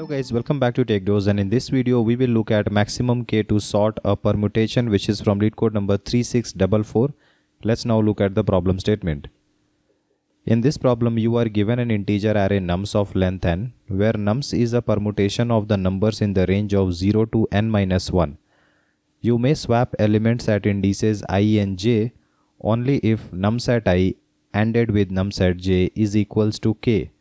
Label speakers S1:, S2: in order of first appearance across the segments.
S1: Hello guys, welcome back to TechDose, and in this video we will look at maximum k to sort a permutation which is from Leetcode number 3644. Let's now look at the problem statement. In this problem you are given an integer array nums of length n, where nums is a permutation of the numbers in the range of 0 to n minus 1. You may swap elements at indices I and j only if nums at I ANDed with nums at j is equals to k,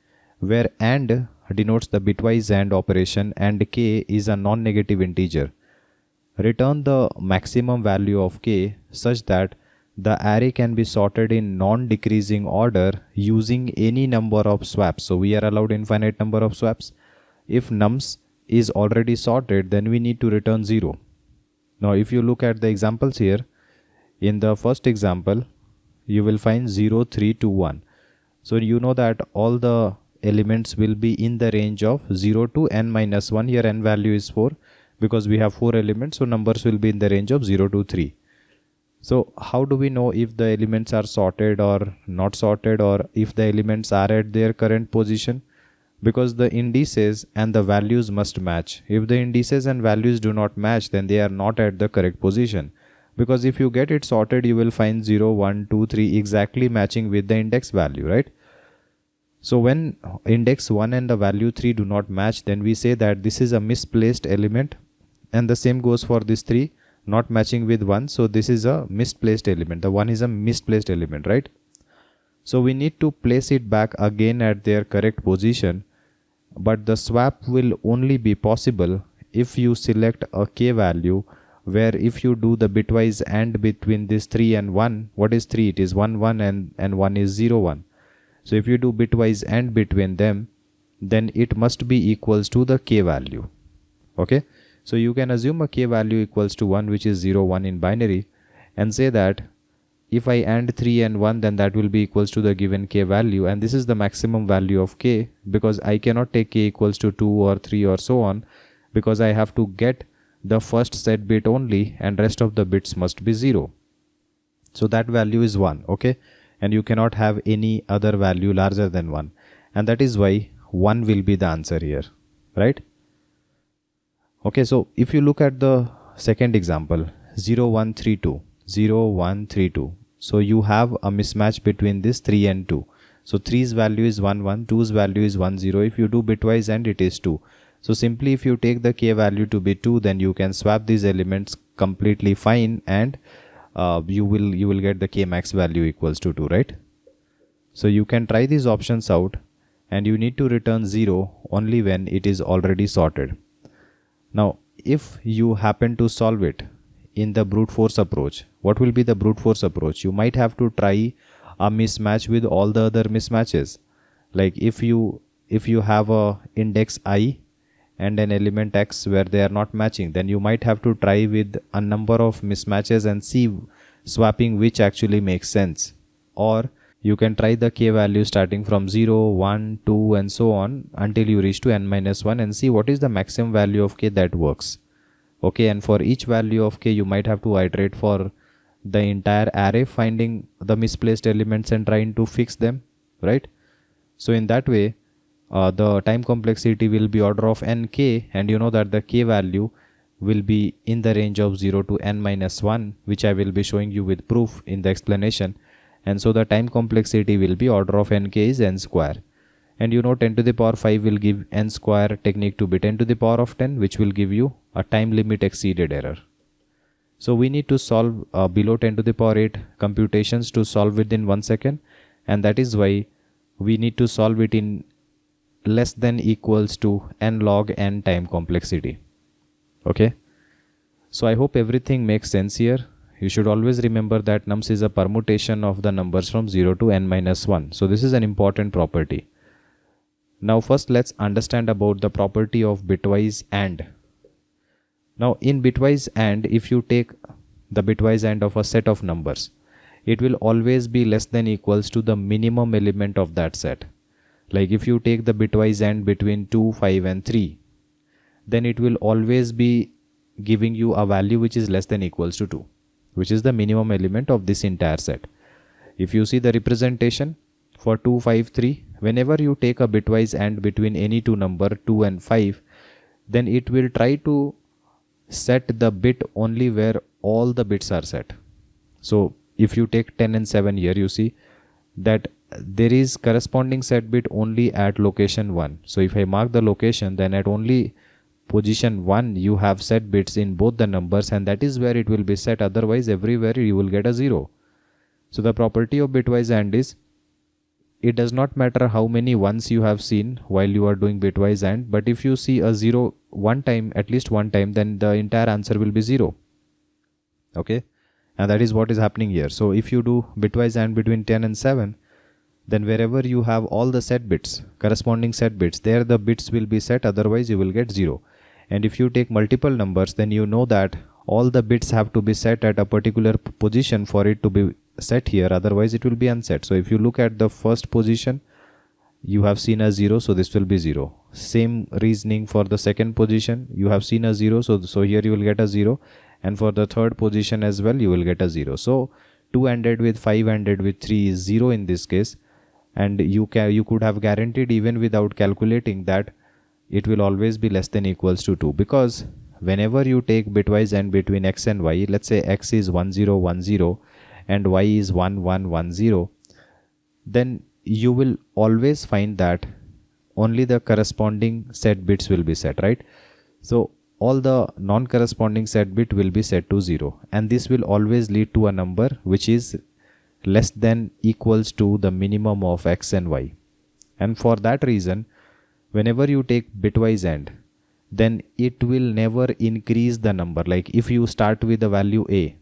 S1: where AND denotes the bitwise AND operation and k is a non-negative integer. Return the maximum value of k such that the array can be sorted in non-decreasing order using any number of swaps. So we are allowed infinite number of swaps. If nums is already sorted, then we need to return 0. Now if you look at the examples here, in the first example you will find 0, 3, 2, 1. So you know that all the elements will be in the range of 0 to n minus 1. Here n value is 4 because we have 4 elements, so numbers will be in the range of 0 to 3. So how do we know if the elements are sorted or not sorted, or if the elements are at their current position? Because the indices and the values must match. If the indices and values do not match, then they are not at the correct position. Because if you get it sorted, you will find 0, 1, 2, 3 exactly matching with the index value, right? So when index 1 and the value 3 do not match, then we say that this is a misplaced element, and the same goes for this 3 not matching with 1. So this is a misplaced element. The 1 is a misplaced element, right? So we need to place it back again at their correct position, but the swap will only be possible if you select a k value, where if you do the bitwise AND between this 3 and 1, what is 3? It is 1, 1 and 1 is 0, 1. So if you do bitwise AND between them, then it must be equals to the k value. Okay, so you can assume a k value equals to 1, which is 0, 1 in binary, and say that if I AND 3 and 1, then that will be equals to the given k value, and this is the maximum value of k, because I cannot take k equals to 2 or 3 or so on, because I have to get the first set bit only and rest of the bits must be 0. So that value is 1, okay, and you cannot have any other value larger than 1, and that is why 1 will be the answer here, right? Okay, so if you look at the second example, 0, 1, 3, 2, 0, 1, 3, 2. So you have a mismatch between this 3 and 2. So 3's value is 1, 1, 2's value is 1, 0. If you do bitwise AND, it is 2. So simply if you take the k value to be 2, then you can swap these elements completely fine, and you will get the k max value equals to 2, right? So you can try these options out, and you need to return 0 only when it is already sorted. Now if you happen to solve it in the brute force approach, what will be the brute force approach? You might have to try a mismatch with all the other mismatches. Like if you have a index I and an element x where they are not matching, then you might have to try with a number of mismatches and see swapping which actually makes sense. Or you can try the k value starting from 0, 1, 2 and so on until you reach to n minus 1 and see what is the maximum value of k that works. Okay, and for each value of k you might have to iterate for the entire array, finding the misplaced elements and trying to fix them, right? So in that way the time complexity will be order of nk, and you know that the k value will be in the range of 0 to n minus 1, which I will be showing you with proof in the explanation. And so the time complexity will be order of nk is n square, and you know 10 to the power 5 will give n square technique to be 10 to the power of 10, which will give you a time limit exceeded error. So we need to solve below 10 to the power 8 computations to solve within 1 second, and that is why we need to solve it in less than equals to n log n time complexity. Okay, so I hope everything makes sense here. You should always remember that nums is a permutation of the numbers from 0 to n minus 1. So this is an important property. Now first let's understand about the property of bitwise AND. Now in bitwise AND, if you take the bitwise AND of a set of numbers, it will always be less than equals to the minimum element of that set. Like if you take the bitwise AND between 2, 5 and 3, then it will always be giving you a value which is less than equals to 2, which is the minimum element of this entire set. If you see the representation for 2, 5, 3, whenever you take a bitwise AND between any two number 2 and 5, then it will try to set the bit only where all the bits are set. So if you take 10 and 7 here, you see that there is corresponding set bit only at location 1. So if I mark the location, then at only position 1 you have set bits in both the numbers, and that is where it will be set. Otherwise everywhere you will get a 0. So the property of bitwise AND is, it does not matter how many ones you have seen while you are doing bitwise AND, but if you see a 0 one time, at least one time, then the entire answer will be 0. Okay, and that is what is happening here. So if you do bitwise AND between 10 and 7, then wherever you have all the set bits, corresponding set bits, there the bits will be set, otherwise you will get 0. And if you take multiple numbers, then you know that all the bits have to be set at a particular position for it to be set here, otherwise it will be unset. So if you look at the first position, you have seen a 0, so this will be 0. Same reasoning for the second position, you have seen a 0, so here you will get a 0, and for the third position as well you will get a 0. So 2 ANDed with 5 ANDed with 3 is 0 in this case, and you could have guaranteed even without calculating that it will always be less than equals to 2, because whenever you take bitwise AND between x and y, let's say x is 1 0 1 0 and y is 1 1 1 0, then you will always find that only the corresponding set bits will be set, right? So all the non-corresponding set bit will be set to 0, and this will always lead to a number which is less than equals to the minimum of x and y. And for that reason, whenever you take bitwise AND, then it will never increase the number. Like if you start with the value a,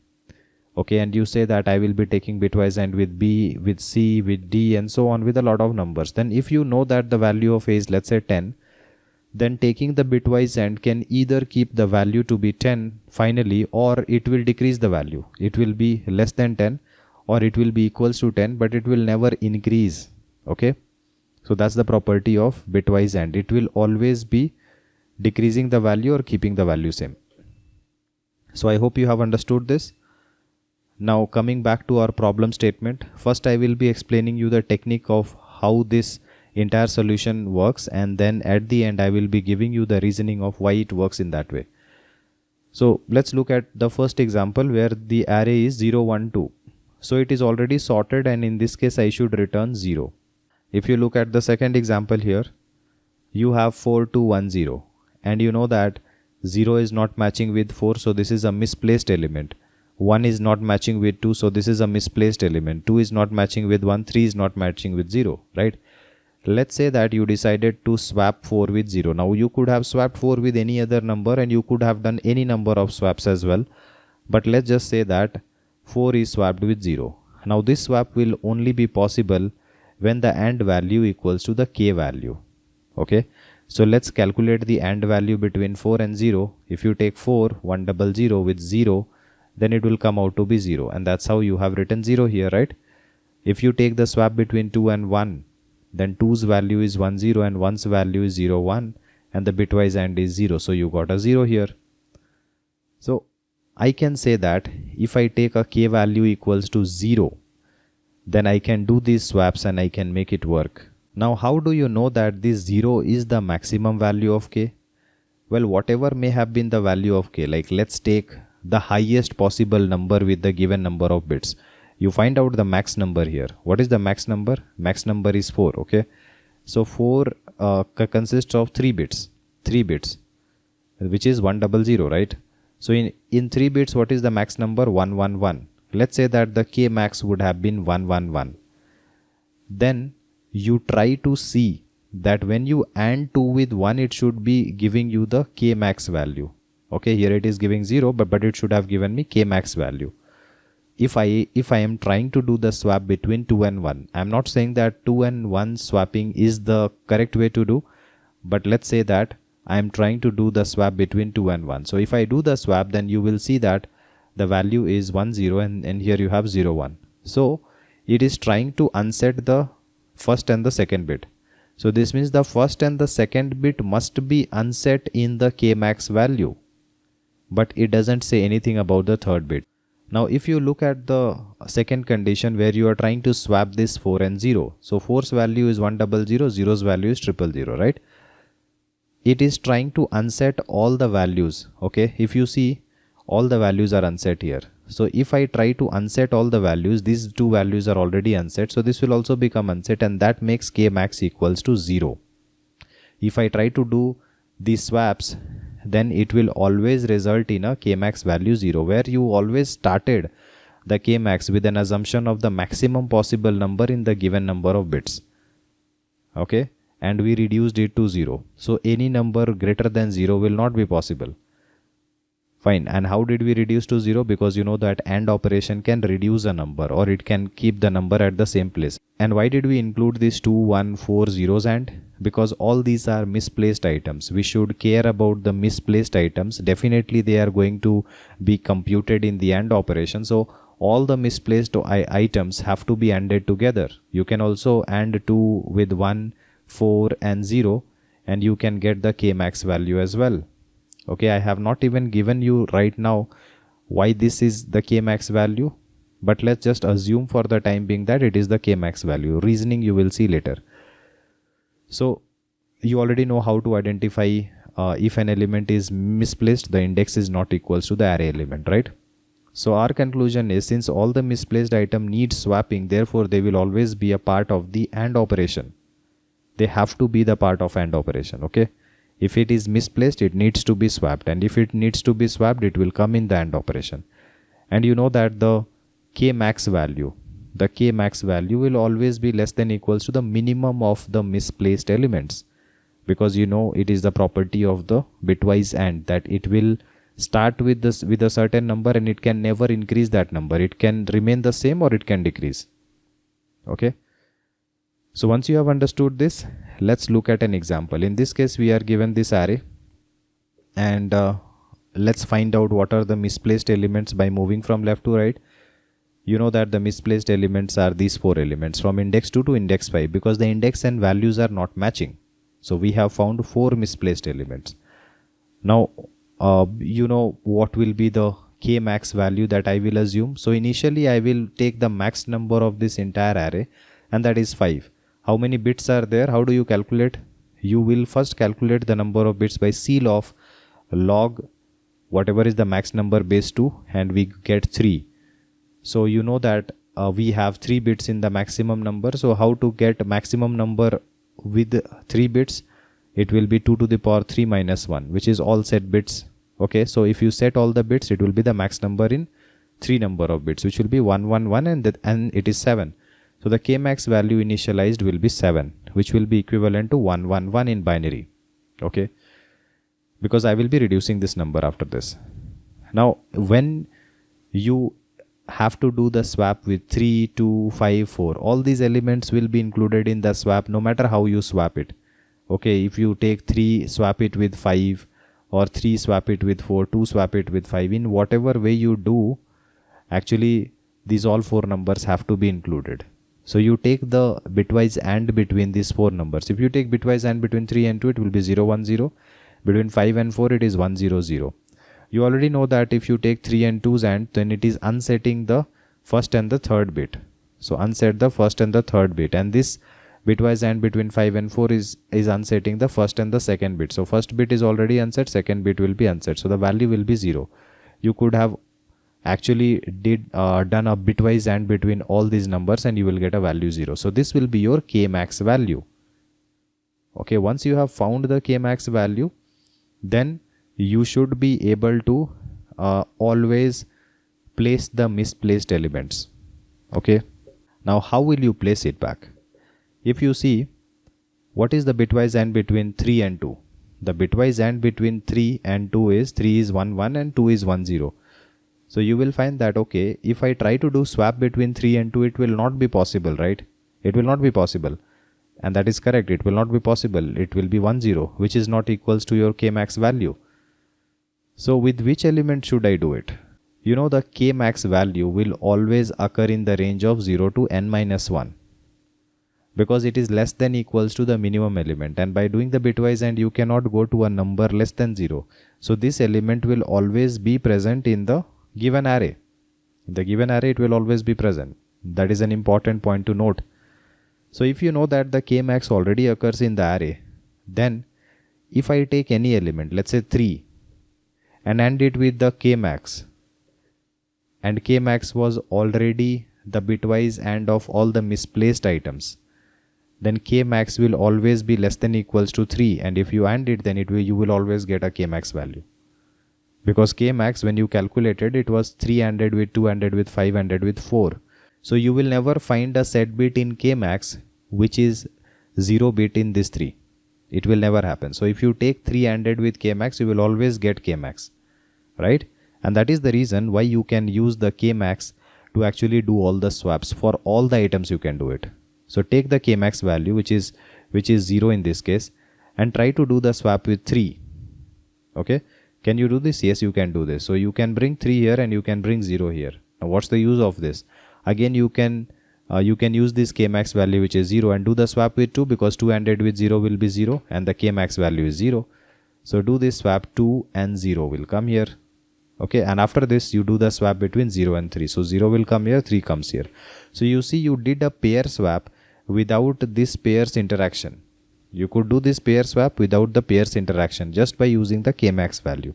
S1: okay, and you say that I will be taking bitwise AND with b, with c, with d, and so on, with a lot of numbers, then if you know that the value of a is, let's say, 10, then taking the bitwise AND can either keep the value to be 10 finally, or it will decrease the value. It will be less than 10, or it will be equals to 10, but it will never increase. Okay, so that's the property of bitwise AND. It will always be decreasing the value or keeping the value same. So I hope you have understood this. Now coming back to our problem statement, first I will be explaining you the technique of how this entire solution works, and then at the end I will be giving you the reasoning of why it works in that way. So let's look at the first example where the array is 0 1 2. So it is already sorted, and in this case I should return 0. If you look at the second example here, you have 4 2 1 0, and you know that 0 is not matching with 4, so this is a misplaced element. 1 is not matching with 2, so this is a misplaced element. 2 is not matching with 1, 3 is not matching with 0, right? Let's say that you decided to swap 4 with 0. Now you could have swapped 4 with any other number, and you could have done any number of swaps as well. But let's just say that 4 is swapped with 0. Now this swap will only be possible when the AND value equals to the k value. Okay, so let's calculate the AND value between 4 and 0. If you take 4 100 with 0, then it will come out to be 0, and that's how you have written 0 here, right? If you take the swap between 2 and 1, then 2's value is 1 0 and 1's value is 0 1, and the bitwise AND is 0, so you got a 0 here. So I can say that if I take a k value equals to 0, then I can do these swaps and I can make it work. Now how do you know that this 0 is the maximum value of k? Well, whatever may have been the value of k, like let's take the highest possible number with the given number of bits. You find out the max number here. What is the max number? Max number is 4. Okay, so 4 consists of 3 bits, which is 100, right? So in 3 bits, what is the max number? 111. Let's say that the k max would have been 111. Then you try to see that when you AND 2 with 1, it should be giving you the k max value. Okay, here it is giving 0, but it should have given me k max value. If I am trying to do the swap between 2 and 1, I am not saying that 2 and 1 swapping is the correct way to do, but let's say that I am trying to do the swap between 2 and 1. So if I do the swap, then you will see that the value is 1 0, and here you have 0 1. So it is trying to unset the first and the second bit. So this means the first and the second bit must be unset in the k max value, but it doesn't say anything about the third bit. Now if you look at the second condition where you are trying to swap this 4 and 0, so 4's value is 100, 0's value is 000, right? it is trying to unset all the values. Okay, if you see, all the values are unset here. So if I try to unset all the values, these two values are already unset, so this will also become unset, and that makes k max equals to 0. If I try to do these swaps, then it will always result in a k max value 0, where you always started the k max with an assumption of the maximum possible number in the given number of bits. Okay, and we reduced it to 0, so any number greater than 0 will not be possible. Fine. And how did we reduce to 0? Because you know that AND operation can reduce a number, or it can keep the number at the same place. And why did we include these 2, 1, 4 zeros? And because all these are misplaced items. We should care about the misplaced items. Definitely they are going to be computed in the AND operation. So all the misplaced items have to be ANDed together. You can also AND 2 with 1, 4 and 0, and you can get the k max value as well. Okay, I have not even given you right now why this is the k max value, but let's just assume for the time being that it is the k max value. Reasoning you will see later. So you already know how to identify if an element is misplaced, the index is not equals to the array element, right? So our conclusion is, since all the misplaced item need swapping, therefore they will always be a part of the AND operation. They have to be the part of AND operation. Okay, if it is misplaced, it needs to be swapped, and if it needs to be swapped, it will come in the AND operation. And you know that the k max value will always be less than equals to the minimum of the misplaced elements, because you know it is the property of the bitwise AND that it will start with this with a certain number, and it can never increase that number. It can remain the same or it can decrease. Okay, so once you have understood this, let's look at an example. In this case, we are given this array, and let's find out what are the misplaced elements by moving from left to right. You know that the misplaced elements are these 4 elements from index 2 to index 5, because the index and values are not matching. So we have found 4 misplaced elements. Now you know what will be the k max value that I will assume. So initially I will take the max number of this entire array, and that is 5. How many bits are there? How do you calculate? You will first calculate the number of bits by ceil of log whatever is the max number base 2, and we get 3. So you know that we have 3 bits in the maximum number. So how to get maximum number with 3 bits? It will be 2 to the power 3 minus 1, which is all set bits. Okay, so if you set all the bits, it will be the max number in 3 number of bits, which will be 111, and it is 7. So the k max value initialized will be 7, which will be equivalent to 111 in binary. Okay, because I will be reducing this number after this. Now when you have to do the swap with 3, 2, 5, 4, all these elements will be included in the swap no matter how you swap it. Okay, if you take 3, swap it with 5, or 3 swap it with 4, 2 swap it with 5, in whatever way you do, actually these all 4 numbers have to be included. So you take the bitwise AND between these 4 numbers. If you take bitwise AND between 3 and 2, it will be 0, 1, 0. Between 5 and 4, it is 1, 0, 0. You already know that if you take 3 and 2's AND, then it is unsetting the first and the third bit. So unset the first and the third bit, and this bitwise AND between 5 and 4 is unsetting the first and the second bit. So first bit is already unset, second bit will be unset, so the value will be 0. You could have actually done a bitwise AND between all these numbers, and you will get a value 0. So this will be your k max value. Okay, once you have found the k max value, then you should be able to always place the misplaced elements. Okay, now how will you place it back? If you see, what is the bitwise AND between 3 and 2? The bitwise AND between 3 and 2 is 3 is 1, 1 and 2 is 1, 0. So you will find that, okay, if I try to do swap between 3 and 2, it will not be possible, right? It will not be possible. And that is correct. It will not be possible. It will be 1, 0, which is not equals to your k max value. So with which element should I do it? You know the k max value will always occur in the range of 0 to n minus 1. Because it is less than equals to the minimum element, and by doing the bitwise AND you cannot go to a number less than 0. So this element will always be present in the given array. In the given array it will always be present. That is an important point to note. So if you know that the k max already occurs in the array, then if I take any element, let's say 3, and AND it with the k max, and k max was already the bitwise AND of all the misplaced items, then k max will always be less than equals to 3, and if you AND it, then you will always get a k max value, because k max, when you calculated, it was 3 ANDed with 2 ANDed with 5 ANDed with 4. So you will never find a set bit in k max which is 0 bit in this 3. It will never happen. So if you take 3 ANDed with k max, you will always get k max, right? And that is the reason why you can use the k max to actually do all the swaps. For all the items you can do it. So take the k max value, which is 0 in this case, and try to do the swap with 3. Okay, can you do this? Yes, you can do this. So you can bring 3 here and you can bring 0 here. Now what's the use of this? Again, you can use this k max value, which is 0, and do the swap with 2, because 2 ANDed with 0 will be 0 and the k max value is 0. So do this swap, 2 and 0 will come here. Okay, and after this you do the swap between 0 and 3. So 0 will come here, 3 comes here. So you see, you did a pair swap without this pairs interaction. You could do this pair swap without the pairs interaction just by using the k max value.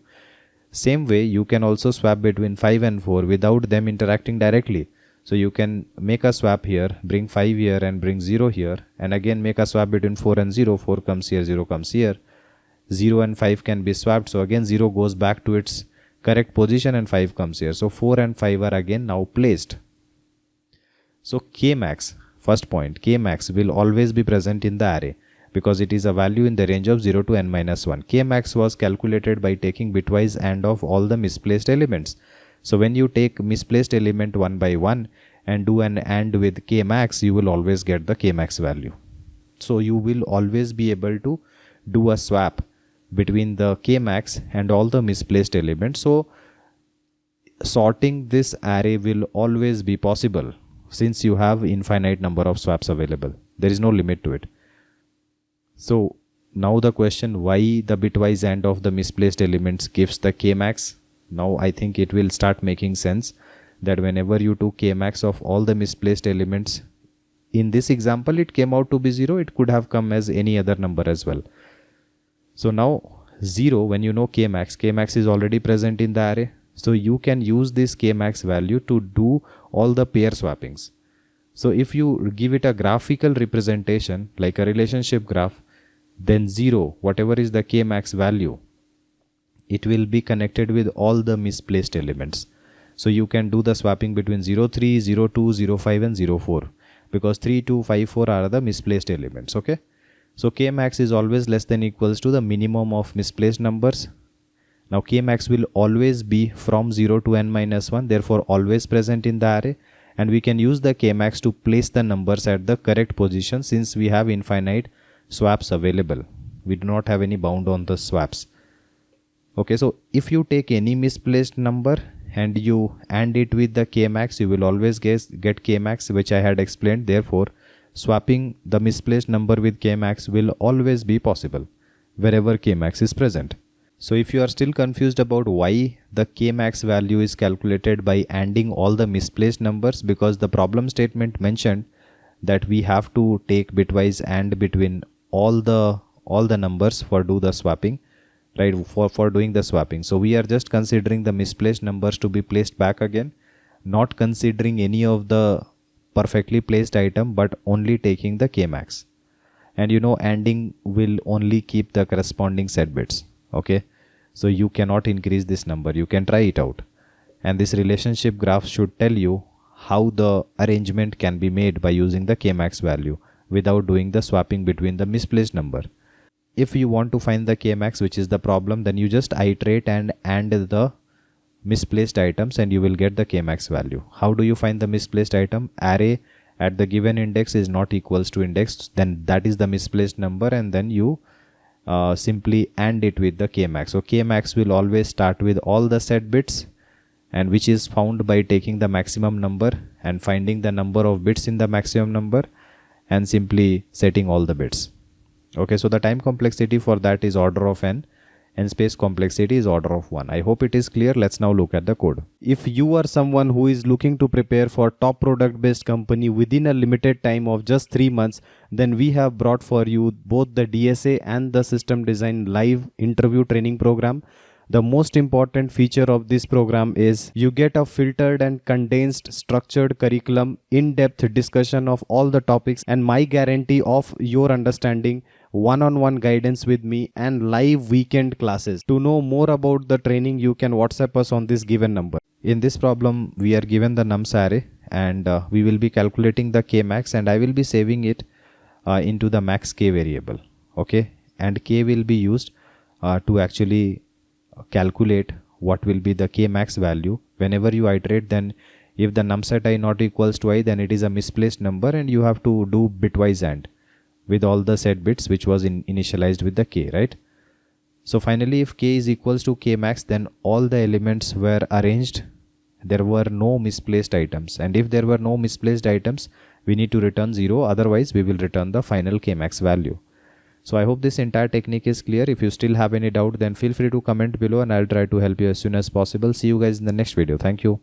S1: Same way, you can also swap between 5 and 4 without them interacting directly. So you can make a swap here, bring 5 here and bring 0 here, and again make a swap between 4 and 0. 4 comes here, 0 comes here. 0 and 5 can be swapped. So again 0 goes back to its correct position and 5 comes here. So 4 and 5 are again now placed. So k max, first point, k max will always be present in the array because it is a value in the range of 0 to n minus 1. K max was calculated by taking bitwise AND of all the misplaced elements. So when you take misplaced element one by one and do an AND with k max, you will always get the k max value. So you will always be able to do a swap between the k max and all the misplaced elements. So sorting this array will always be possible since you have infinite number of swaps available. There is no limit to it. So now the question, why the bitwise AND of the misplaced elements gives the k max? Now I think it will start making sense that whenever you took k max of all the misplaced elements, in this example it came out to be 0. It could have come as any other number as well. So now 0, when you know k max is already present in the array. So you can use this k max value to do all the pair swappings. So if you give it a graphical representation like a relationship graph, then 0, whatever is the k max value, it will be connected with all the misplaced elements. So you can do the swapping between 0, 3, 0, 2, 0, 5 and 0, 4 because 3, 2, 5, 4 are the misplaced elements. Okay. So k max is always less than equals to the minimum of misplaced numbers. Now k max will always be from 0 to n minus 1, therefore always present in the array, and we can use the k max to place the numbers at the correct position since we have infinite swaps available. We do not have any bound on the swaps. Okay, so if you take any misplaced number and you AND it with the k max, you will always get k max, which I had explained. Therefore swapping the misplaced number with k max will always be possible wherever k max is present. So if you are still confused about why the k max value is calculated by ANDing all the misplaced numbers, because the problem statement mentioned that we have to take bitwise AND between all the numbers for do the swapping, right, for doing the swapping. So we are just considering the misplaced numbers to be placed back again, not considering any of the perfectly placed item, but only taking the k max. And you know, ANDing will only keep the corresponding set bits. Okay, so you cannot increase this number. You can try it out, and this relationship graph should tell you how the arrangement can be made by using the k max value without doing the swapping between the misplaced number. If you want to find the k max, which is the problem, then you just iterate and AND the misplaced items and you will get the k max value. How do you find the misplaced item? Array at the given index is not equals to index, then that is the misplaced number, and then you simply AND it with the k max. So k max will always start with all the set bits, and which is found by taking the maximum number and finding the number of bits in the maximum number and simply setting all the bits. Okay, so the time complexity for that is order of n. and space complexity is order of 1. I hope it is clear. Let's now look at the code. If you are someone who is looking to prepare for top product based company within a limited time of just 3 months, then we have brought for you both the DSA and the system design live interview training program. The most important feature of this program is you get a filtered and condensed structured curriculum, in-depth discussion of all the topics, and my guarantee of your understanding, one-on-one guidance with me, and live weekend classes. To know more about the training, you can WhatsApp us on this given number. In this problem, we are given the nums array, and we will be calculating the k max, and I will be saving it into the max k variable. Okay, and k will be used to actually calculate what will be the k max value. Whenever you iterate, then if the num set I not equals to I, then it is a misplaced number, and you have to do bitwise AND with all the set bits which was initialized with the k, right? So finally, if k is equals to k max, then all the elements were arranged. There were no misplaced items, and if there were no misplaced items, we need to return 0, otherwise we will return the final k max value. So I hope this entire technique is clear. If you still have any doubt, then feel free to comment below and I'll try to help you as soon as possible. See you guys in the next video. Thank you.